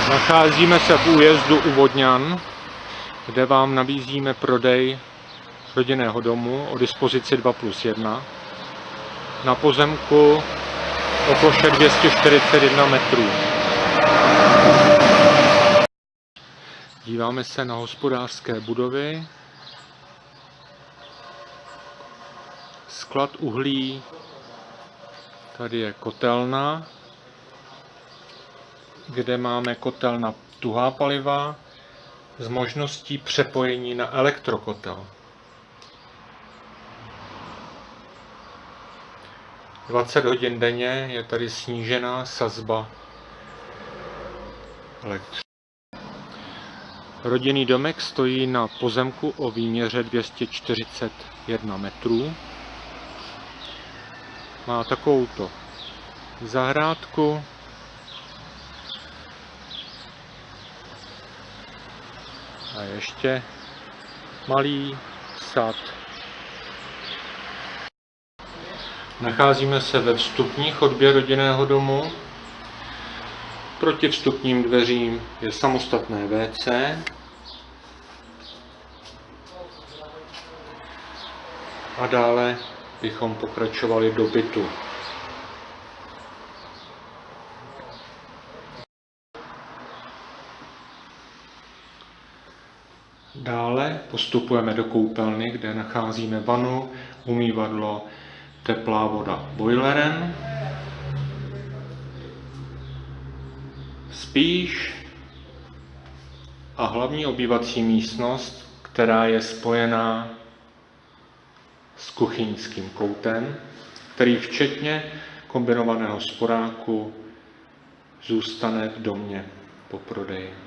Nacházíme se v újezdu u Vodňan, kde vám nabízíme prodej rodinného domu o dispozici 2+1 na pozemku o ploše 241 metrů. Díváme se na hospodářské budovy, sklad uhlí, tady je kotelna, kde máme kotel na tuhá paliva s možností přepojení na elektrokotel. 20 hodin denně je tady snížená sazba elektřiny. Rodinný domek stojí na pozemku o výměře 241 metrů. Má takovouto zahrádku, a ještě malý sad. Nacházíme se ve vstupní chodbě rodinného domu. Proti vstupním dveřím je samostatné WC. A dále bychom pokračovali do bytu. Dále postupujeme do koupelny, kde nacházíme vanu, umývadlo, teplá voda boilerem, spíš a hlavní obývací místnost, která je spojená s kuchyňským koutem, který včetně kombinovaného sporáku zůstane v domě po prodeji.